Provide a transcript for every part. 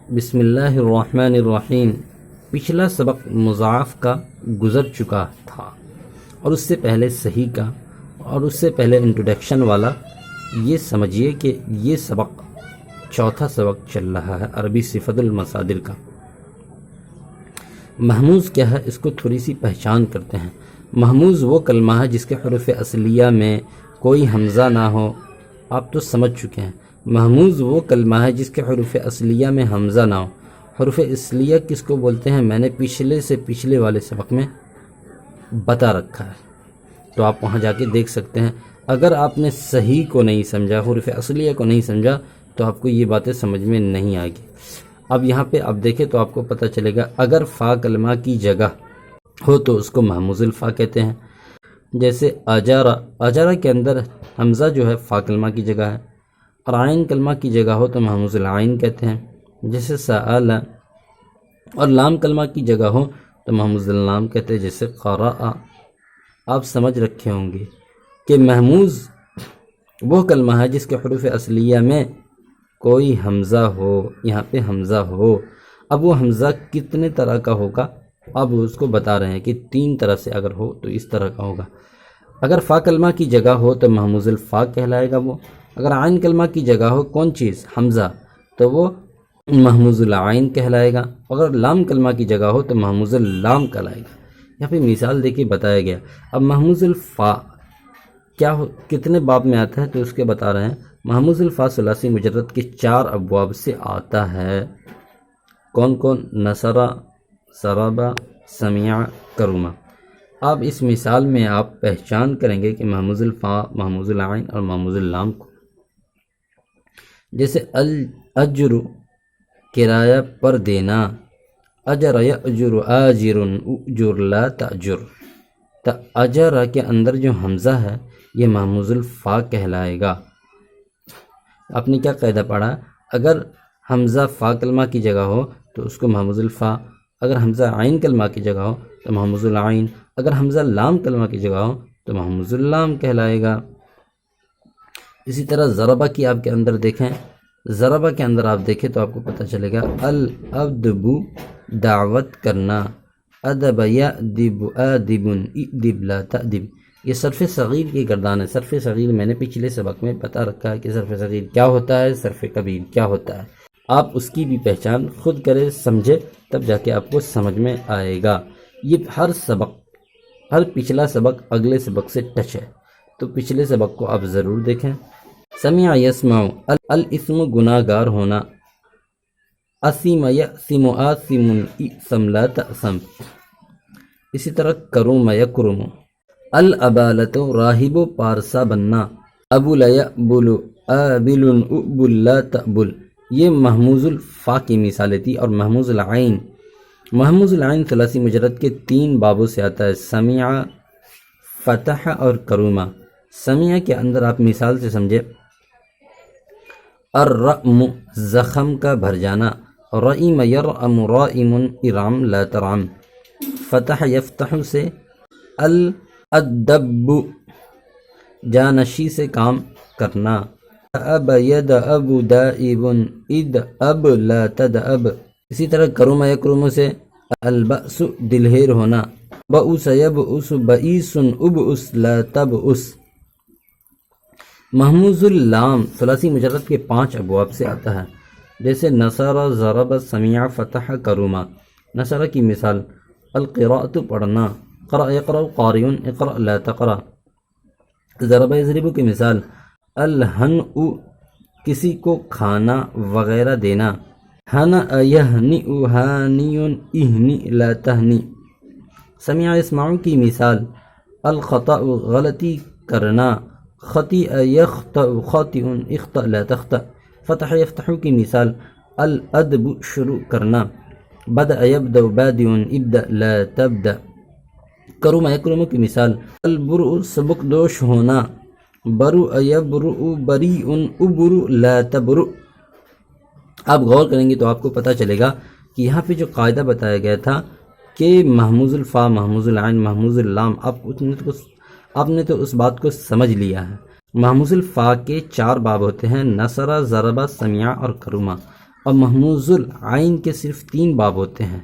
بسم اللہ الرحمن الرحیم۔ پچھلا سبق مضاعف کا گزر چکا تھا اور اس سے پہلے صحیح کا اور اس سے پہلے انٹروڈکشن والا۔ یہ سمجھیے کہ یہ سبق چوتھا سبق چل رہا ہے عربی صفت المصادر کا۔ محموز کیا ہے اس کو تھوڑی سی پہچان کرتے ہیں۔ محموز وہ کلمہ ہے جس کے حروف اصلیہ میں کوئی حمزہ نہ ہو۔ آپ تو سمجھ چکے ہیں محموز وہ کلمہ ہے جس کے حروف اصلیہ میں حمزہ نہ ہو۔ حروف اصلیہ کس کو بولتے ہیں میں نے پچھلے سے پچھلے والے سبق میں بتا رکھا ہے، تو آپ وہاں جا کے دیکھ سکتے ہیں۔ اگر آپ نے صحیح کو نہیں سمجھا، حروف اصلیہ کو نہیں سمجھا، تو آپ کو یہ باتیں سمجھ میں نہیں آئے گی۔ اب یہاں پہ آپ دیکھیں تو آپ کو پتہ چلے گا، اگر فا کلمہ کی جگہ ہو تو اس کو محموز الفا کہتے ہیں۔ جیسے اجارہ کے اندر حمزہ جو ہے فا کلمہ کی جگہ ہے، اور عین کلمہ کی جگہ ہو تو محموز العین کہتے ہیں۔ جیسے سأل، اور لام کلمہ کی جگہ ہو تو محموز اللام کہتے ہیں، جیسے قرأ۔ آپ سمجھ رکھے ہوں گے کہ محموز وہ کلمہ ہے جس کے حروف اصلیہ میں کوئی حمزہ ہو، یہاں پہ حمزہ ہو۔ اب وہ حمزہ کتنے طرح کا ہوگا اب اس کو بتا رہے ہیں کہ 3 طرح سے اگر ہو تو اس طرح کا ہوگا۔ اگر فا کلمہ کی جگہ ہو تو محموز الفا کہلائے گا وہ۔ اگر عین کلمہ کی جگہ ہو کون چیز حمزہ تو وہ محموز العین کہلائے گا۔ اگر لام کلمہ کی جگہ ہو تو محموز اللام کہلائے گا۔ یہاں پہ مثال دے کے بتایا گیا۔ اب محموز الفا کتنے باب میں آتا ہے تو اس کے بتا رہے ہیں۔ محموز الفا ثلاثی مجرد کے 4 ابواب سے آتا ہے۔ کون کون؟ نصرہ، ضربہ، سمع، کرما۔ اب اس مثال میں آپ پہچان کریں گے کہ محموز الفا، محموز العین اور محموز اللام کو۔ جیسے الاجر کرایہ پر دینا، اجر یاجر آجر اجر لا تاجر۔ تو اجر کے اندر جو حمزہ ہے یہ محموز الفا کہلائے گا۔ آپ نے کیا قاعدہ پڑھا؟ اگر حمزہ فا کلمہ کی جگہ ہو تو اس کو محموز الفا، اگر حمزہ عین کلمہ کی جگہ ہو تو محموز العین، اگر حمزہ لام کلمہ کی جگہ ہو تو محموز اللام کہلائے گا۔ اسی طرح ضربہ کی آپ کے اندر دیکھیں، ضربہ کے اندر آپ دیکھیں تو آپ کو پتہ چلے گا الادب دعوت کرنا، ادب یادب آدب ادب لا تادب۔ یہ صرف صغیر کی گردان ہے۔ صرف صغیر میں نے پچھلے سبق میں بتا رکھا ہے کہ صرف صغیر کیا ہوتا ہے، صرف کبیر کیا ہوتا ہے۔ آپ اس کی بھی پہچان خود کرے، سمجھے، تب جا کے آپ کو سمجھ میں آئے گا۔ یہ ہر پچھلا سبق اگلے سبق سے ٹچ ہے، تو پچھلے سبق کو آپ ضرور دیکھیں۔ سمع یسمع، الاسم گناہ گار ہونا، اسم یأسم آسم اسم لا تأسم۔ اسی طرح کرم یکرم، الابالۃ راہب و پارسا بننا، ابل یأبل آبل ابل لا تأبل۔ یہ محموز الفا کی مثالیں تھی۔ اور محموز العین، محموز العین ثلاثی مجرد کے 3 بابوں سے آتا ہے، سمع، فتح اور کروما۔ سمع کے اندر آپ مثال سے سمجھے، الرأم زخم کا بھر جانا، رئیم یرأم رائم ارام لا ترام۔ فتح یفتح سے الادب جانشی سے کام کرنا، اب یدأب دائب ادأب لا تدأب۔ اسی طرح کرم یکرم سے البأس دلہیر ہونا، بؤس یبؤس بئیس ابؤس لا تبؤس۔ محموز اللام ثلاثی مجرد کے 5 ابواب سے آتا ہے۔ جیسے نصر، ضرب، سمع، فتح، کرما۔ نصر کی مثال القراءۃ پڑھنا، قرأ یقرأ قارئ اقرأ لا تقرأ۔ ضرب یضرب کی مثال الہنء کسی کو کھانا وغیرہ دینا، ہنأ یہنئ ہانئ اہنئ لا تہنئ۔ سمع یسمع کی مثال الخطأ غلطی کرنا، خطئ یخطئ خاطئ اخطأ لا تخطأ۔ فتح یفتح کی مثال الادب شروع کرنا، بدأ یبدأ بادئ ابدأ لا تبدأ۔ کرم یکرم کی مثال البرء سبک دوش ہونا، برؤ یبرؤ بریء ابرؤ لا تبرؤ۔ آپ غور کریں گے تو آپ کو پتہ چلے گا کہ یہاں پہ جو قاعدہ بتایا گیا تھا کہ محموز الفا، محموز العین، محموز اللام، آپ نے تو اس بات کو سمجھ لیا ہے۔ محموز الفا کے 4 باب ہوتے ہیں، نصرہ، ضربہ، سمع اور کرما۔ اور محموز العین کے صرف 3 باب ہوتے ہیں،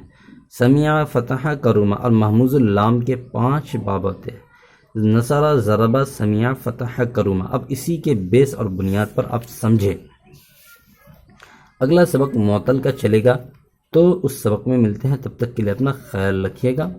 سمیع، فتح، کروما، اور محموز اللام کے 5 باب ہوتے ہیں، نصر، ضرب، سمیع، فتح، کروما۔ اب اسی کے بیس اور بنیاد پر آپ سمجھے۔ اگلا سبق معطل کا چلے گا، تو اس سبق میں ملتے ہیں، تب تک کے لیے اپنا خیال رکھیے گا۔